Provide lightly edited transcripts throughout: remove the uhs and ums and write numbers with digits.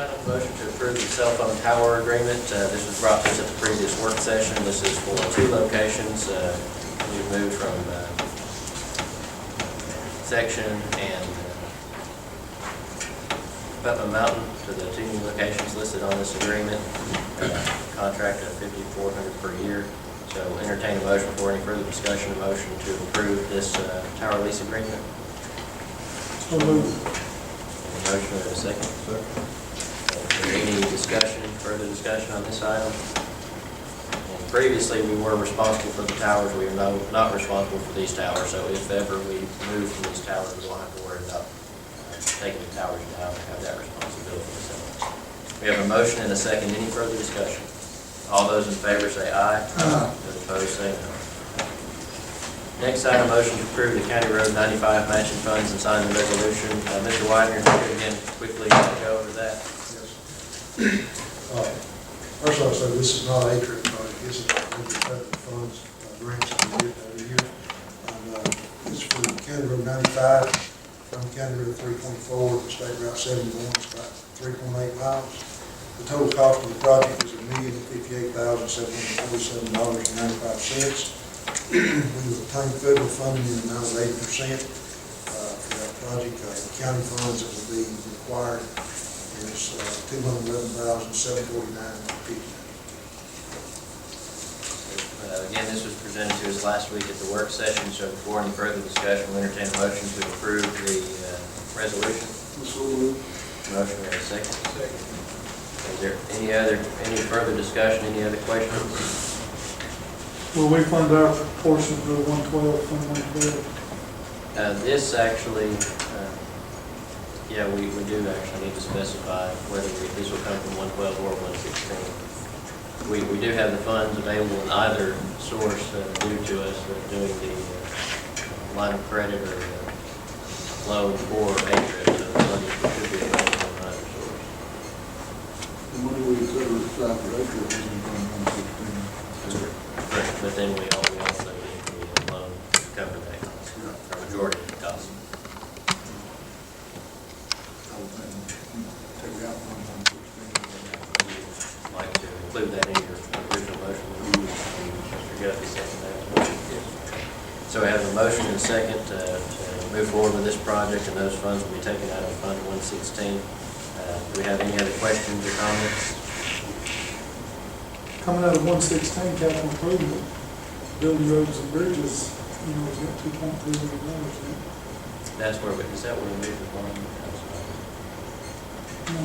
item, motion to approve the cell phone tower agreement. This was brought to us at the previous work session. This is for 2 locations. We've moved from Section and Putnam Mountain to the 2 new locations listed on this agreement. Contract of $5,400 per year. So entertain a motion for any further discussion. A motion to approve this tower lease agreement. So moved. Motion, we have a second. Any discussion, further discussion on this item? And previously, we were responsible for the towers. We are not responsible for these towers. So if ever we move from these towers, we won't have to worry about taking the towers down and have that responsibility. So we have a motion and a second. Any further discussion? All those in favor say aye. Aye. Those opposed say no. Next item, motion to approve the County Road 95 matching funds and sign the resolution. Mr. Widener, again, quickly go over that. Yes. First of all, so this is not a trip project. This is federal funds, grants that we get every year. And this is for County Road 95 from County Road 324 to State Route 71. It's about 3.8 miles. The total cost of the project is $1,058,747.95. We will obtain federal funding in the amount of 8% for that project. The county funds that will be required is $211,749.50. Again, this was presented to us last week at the work session, so before any further discussion, we'll entertain a motion to approve the resolution. Motion, we have a second. Is there any further discussion, any other questions? Will we fund our portion of the 112, Fund 112? This actually, yeah, we do actually need to specify whether this will come from 112 or 116. We do have the funds available in either source due to us doing the line of credit or loan or ATRIP, so the money should be available in either source. The money we cover aside for ATRIP isn't from 116. But then we also need the loan to cover that cost, or majority of the cost. I would think take out 116. Like to include that in your original motion. Mr. Guthrie, second that. So we have a motion and a second to move forward with this project, and those funds will be taken out of Fund 116. Do we have any other questions or comments? Coming out of 116 capital improvement, building roads and bridges, you know, it's got $2.3 million. That's where is that where we moved the money? No.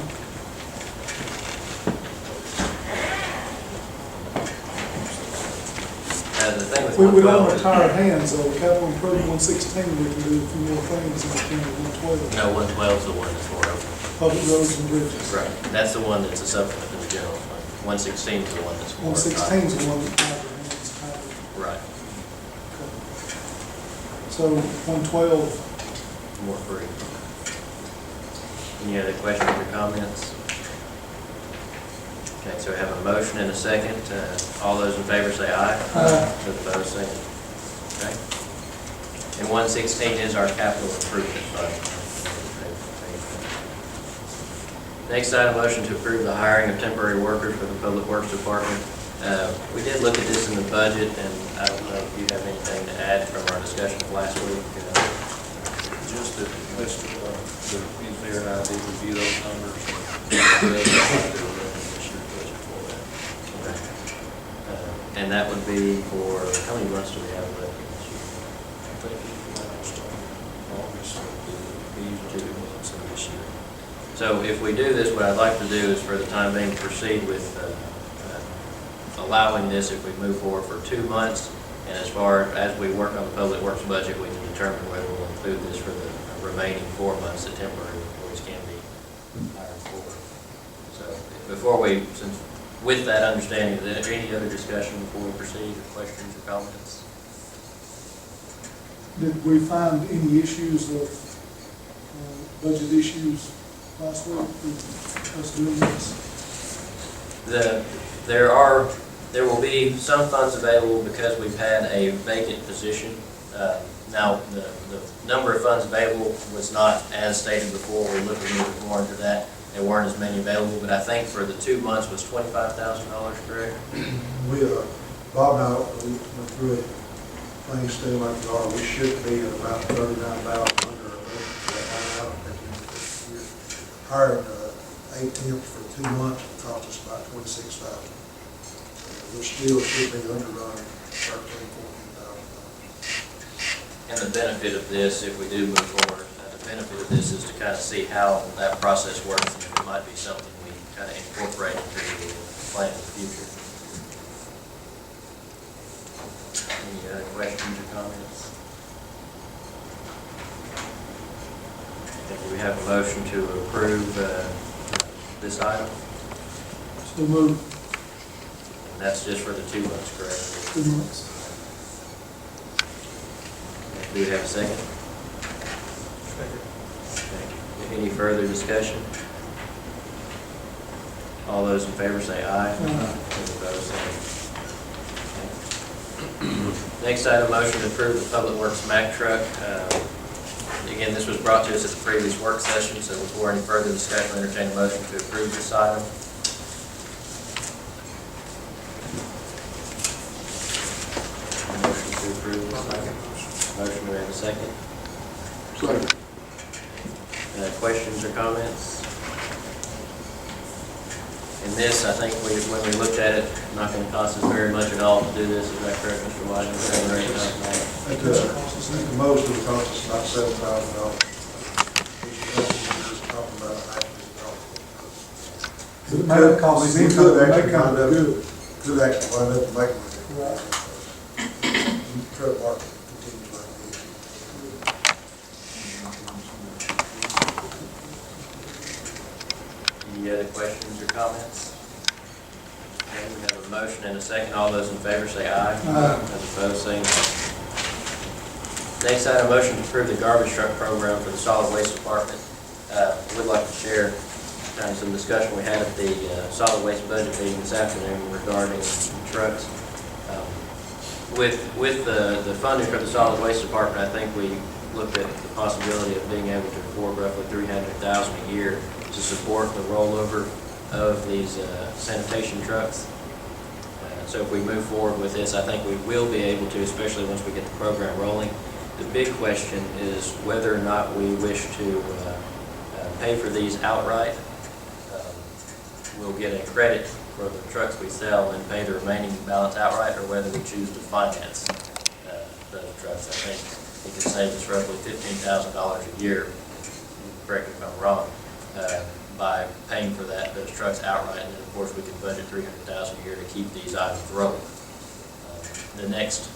The thing with We don't 112 retire hands, though. Capital improvement 116, we can do a few more things than we can with 112. No, 112 is the one that's for open. Public roads and bridges. Right. That's the one that's a supplement to the general fund. 116 is the one that's for. 116 is the one that retires hands. Right. Okay. So 112, More free. Any other questions or comments? Okay, so we have a motion and a second. All those in favor say aye. Aye. Those opposed say no. Okay. And 116 is our capital improvement fund. Next item, motion to approve the hiring of temporary workers for the Public Works Department. We did look at this in the budget, and I don't know if you have anything to add from our discussion of last week. Just that Mr. the engineer and I did review those numbers. And that would be for, how many months do we have left? I think last August, we usually do months of this year. So if we do this, what I'd like to do is for the time being proceed with allowing this if we move forward for 2 months. And as far as we work on the Public Works budget, we can determine whether we'll include this for the remaining 4 months that temporary employees can be hired for. So before we, with that understanding, is there any other discussion before we proceed, or questions or comments? did we find any issues of budget issues last week with us doing this? There will be some funds available because we've had a vacant position. Now, the number of funds available was not as stated before. We're looking a little more into that. there weren't as many available, but I think for the 2 months was $25,000, correct? We, Bob and I, we went through it, plain still like we are, we should be at about 39,000 under our budget for that line item at the end of this year. Hiring 8 temps for 2 months would cost us about 26,000. We still should be underrun $13,000-14,000. And the benefit of this, if we do move forward, the benefit of this is to kind of see how that process works and if it might be something we kind of incorporate into the plan in the future. Any other questions or comments? Do we have a motion to approve this item? So move And that's just for the 2 months, correct? 2 months. Do we have a second? Thank you. Any further discussion? All those in favor say aye. Aye. Those opposed, say no. Next item, motion to approve the Public Works Mack truck. Again, this was brought to us at the previous work session, so before any further discussion, entertain a motion to approve this item. Motion to approve this item. Motion, do we have a second? Second. Questions or comments? In this, I think when we looked at it, not going to cost us very much at all to do this. Is that correct, Mr. White? At the most, it would cost us about $7,000. Just talking about It might cost us, We it could may actually come wind up, good. could actually wind up making it. Right. Truck market continues like this. Any other questions or comments? Okay, we have a motion and a second. All those in favor say aye. Aye. Those opposed, say no. Next item, motion to approve the garbage truck program for the solid waste department. We'd like to share kind of some discussion we had at the solid waste budget meeting this afternoon regarding trucks. With the funding for the solid waste department, I think we looked at the possibility of being able to afford roughly $300,000 a year to support the rollover of these sanitation trucks. So if we move forward with this, I think we will be able to, especially once we get the program rolling. The big question is whether or not we wish to pay for these outright. We'll get a credit for the trucks we sell and pay the remaining balance outright, or whether we choose to finance those trucks. I think it could save us roughly $15,000 a year, correct me if I'm wrong, by paying for those trucks outright. And then, of course, we can budget $300,000 a year to keep these items rolling. The next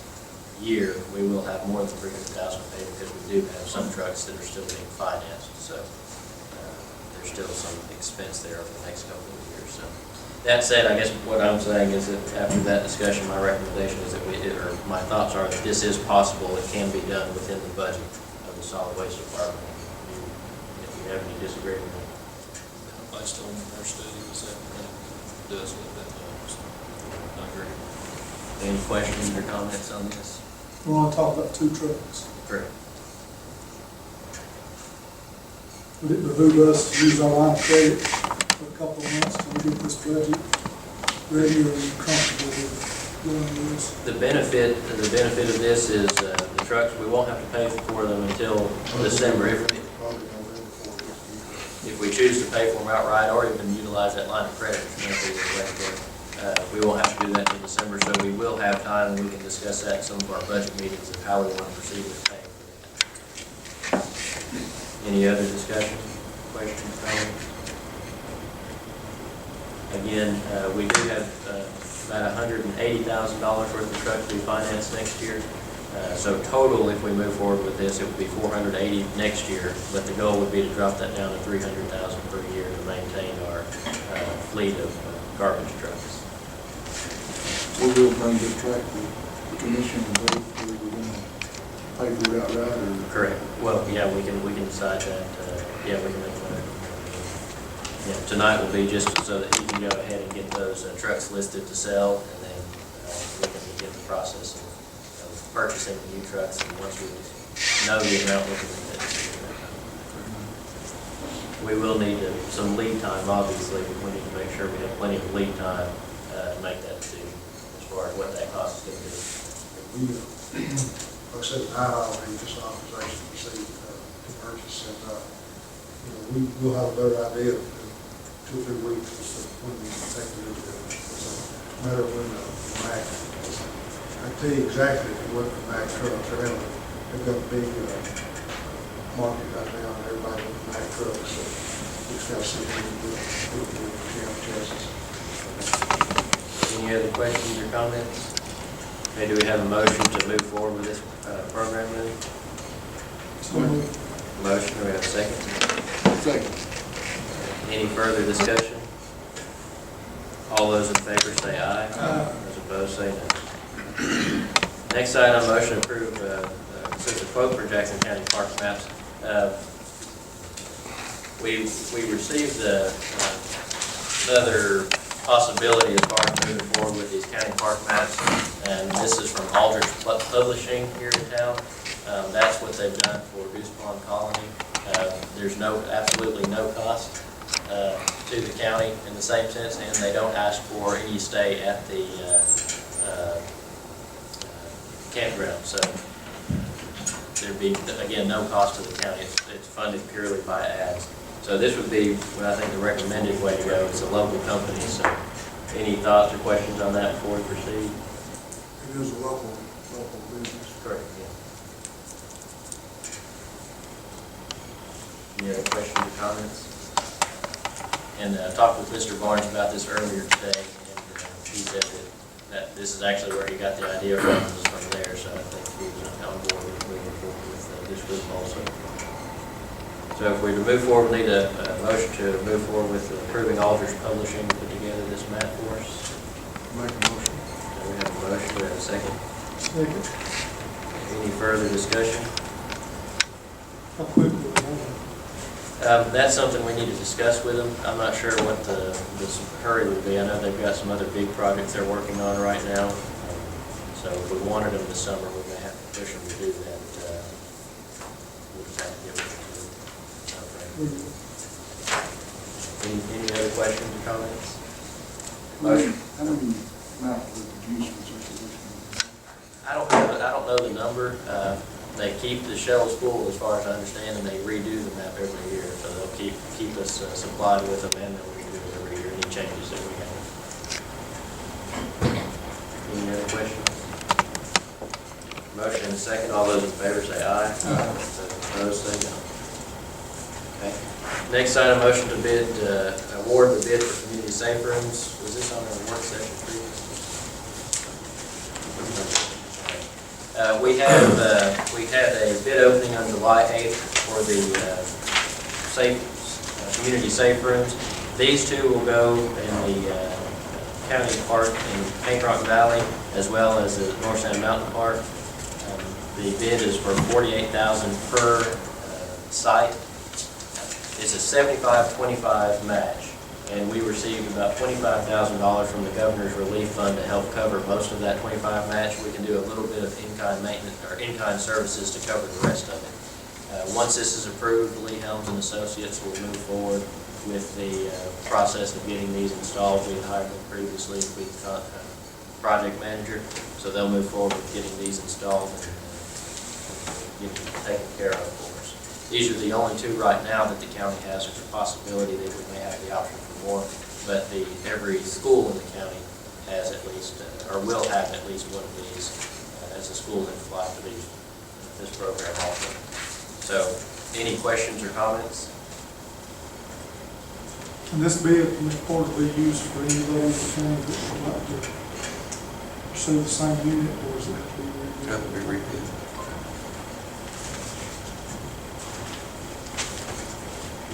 year, we will have more than $300,000 to pay because we do have some trucks that are still being financed. So there's still some expense there over the next couple of years. So that said, I guess what I'm saying is that after that discussion, my recommendation is that or my thoughts are that this is possible. It can be done within the budget of the solid waste department. If you have any disagreement. Based on our study, was that does what that does. I agree. Any questions or comments on this? We're on top about 2 trucks. Correct. Would it behoove us to use our line of credit for a couple of months till we get this budget ready, or are you comfortable with doing this? The benefit of this is the trucks, we won't have to pay for them until December. Probably November before it gets used. If we choose to pay for them outright or even utilize that line of credit, which may be the way to go, we won't have to do that until December, so we will have time, and we can discuss that in some of our budget meetings of how we want to proceed with paying for that. Any other discussion, questions, comments? Again, we do have about $180,000 worth of trucks to be financed next year. So total, if we move forward with this, it would be $480,000 next year, but the goal would be to drop that down to $300,000 per year to maintain our fleet of garbage trucks. We will bring the track to the commission and vote, or we're gonna pay for it outright, or? Correct. Well, yeah, we can decide that. Yeah, we can make that. Yeah, tonight will be just so that he can go ahead and get those trucks listed to sell, and then we can begin the process of purchasing the new trucks. And once we know the amount, we can make that decision. we will need some lead time, obviously. We need to make sure we have plenty of lead time to make that decision as far as what that cost is going to be. We, like I said, tonight I'll need just authorization to proceed to purchase, and, we'll have a better idea in 2 or 3 weeks as to when we can take delivery of it. It's a matter of when the Mack, I can tell you exactly if it wasn't the Mack trucks, they've got a big market right now, and everybody with Mack trucks, so we just got to see when we do the chassis. Any other questions or comments? Okay, do we have a motion to move forward with this program then? So moved. Motion, do we have a second? Second. Any further discussion? All those in favor say aye. Those opposed say no. Next item, motion to approve, consider a quote for Jackson County Park maps. We received another possibility as far as moving forward with these county park maps, and this is from Aldrich Publishing here in town. That's what they've done for Goose Pond Colony. There's absolutely no cost to the county in the same sense, and they don't ask for any stay at the campground. So there'd be, again, no cost to the county. It's funded purely by ads. So this would be what I think the recommended way to go. It's a local company, so any thoughts or questions on that before we proceed? It is a local business. Correct, yeah. Any other questions or comments? And I talked with Mr. Barnes about this earlier today, and he said that this is actually where he got the idea from, was from there, so I think he was on board with moving forward with this group also. So if we to move forward, we need a motion to move forward with approving Aldrich Publishing to put together this map for us. Make a motion. So we have a motion, we have a second. Second. Any further discussion? How quick will it happen? That's something we need to discuss with them. I'm not sure what this hurry would be. I know they've got some other big projects they're working on right now. So if we wanted them this summer, we may have to push them to do that. We'll just have to give them Any other questions or comments? Motion. How many maps would you use for circulation? I don't know the number. They keep the shelves full, as far as I understand, and they redo the map every year. So they'll keep us supplied with them, and they'll redo it every year. Any changes that we have. Any other questions? Motion and second. All those in favor say aye. Opposed say no. Okay. Next item, motion to award the bid for community safe rooms. Was this on our work session previously? We had a bid opening on July 8th for the community safe rooms. These two will go in the county park in Paint Rock Valley, as well as the North Sand Mountain Park. The bid is for $48,000 per site. It's a 75-25 match, and we received about $25,000 from the Governor's Relief Fund to help cover most of that 25 match. We can do a little bit of in-kind maintenance or in-kind services to cover the rest of it. Once this is approved, Lee Helms and Associates will move forward with the process of getting these installed. We had hired them previously to be the project manager, so they'll move forward with getting these installed and get them taken care of for us. These are the only two right now that the county has. There's a possibility that we may have the option for more, but every school in the county has at least, or will have at least one of these as the schools apply for this program also. So, any questions or comments? And this bid can reportedly be used for any of those counties that would like to pursue the same unit, or is it have to be reviewed? Have to be repeated.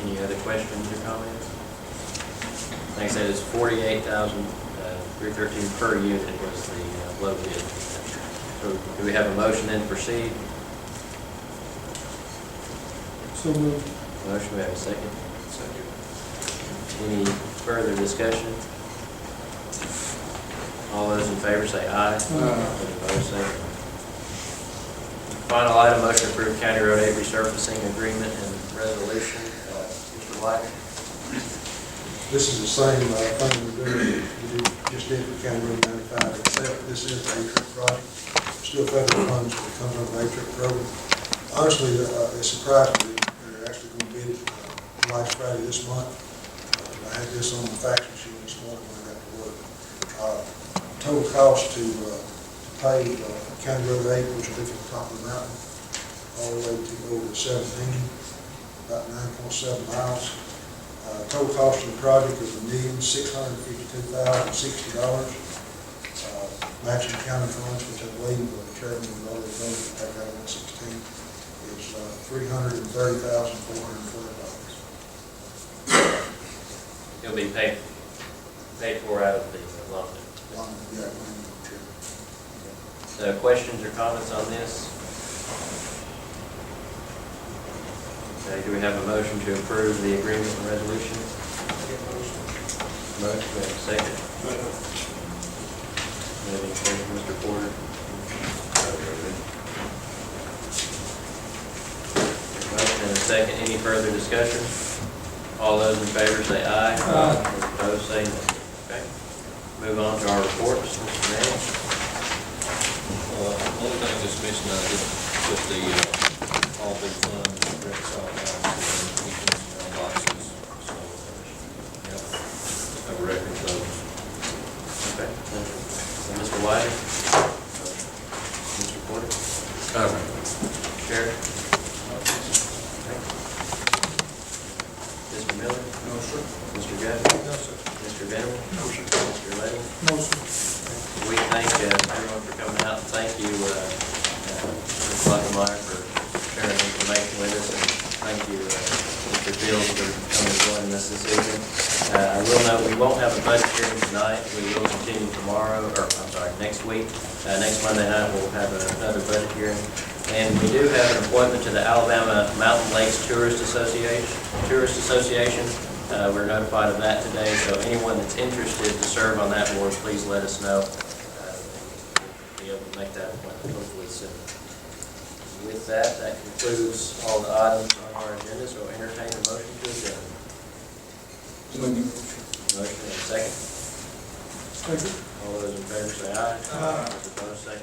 Any other questions or comments? Like I said, it's $48,313 per unit was the low bid. So do we have a motion then to proceed? So moved. Motion, we have a second. Second. Any further discussion? All those in favor say aye. Those opposed say no. Final item, motion to approve County Road 8 resurfacing agreement and resolution. Mr. White? This is the same thing we just did for County Road 95, except this is the A-Trip project. Still federal funds, but it comes under the A-Trip program. Honestly, it surprised me that they're actually going to bid it last Friday this month. I had this on the fax machine this morning when I got to work. Total cost to pave County Road 8, which will be from the top of the mountain, all the way to over to 17, about 9.7 miles. Total cost of the project is $1,652,060. Matching county funds, which I believe the chairman of the other voted to take out 116, is $330,412. It'll be paid for out of the loan. Yeah, So questions or comments on this? Okay, do we have a motion to approve the agreement and resolution? Motion, we have a second. Any questions, Mr. Porter? Motion and a second. Any further discussion? All those in favor say aye. Aye. Those opposed say no. Okay. Move on to our reports. Mr. Manning. Only thing that's missing, I did put the, all big funds, reconcile balances, and keeping boxes, so, yeah, have a record of those. Okay. And Mr. White? Mr. Porter? Sheriff? Okay. Mr. Miller? No, sir. Mr. Gaffney? No, sir. Mr. Venable? No, sir. Mr. Leddy? No, sir. We thank everyone for coming out, and thank you, Ms. Lockemeyer, for sharing information with us, and thank you, Mr. Fields, for coming and joining us this evening. I will note, we won't have a budget hearing tonight. We will continue tomorrow, or I'm sorry, next week. Next Monday night, we'll have another budget hearing. And we do have an appointment to the Alabama Mountain Lakes Tourist Association. We're notified of that today, so anyone that's interested to serve on that board, please let us know. We'll be able to make that appointment hopefully soon. With that, that concludes all the items on our agenda, so entertain a motion to adjourn. Motion and a second. Thank you. All those in favor say aye. Aye. Those opposed say no.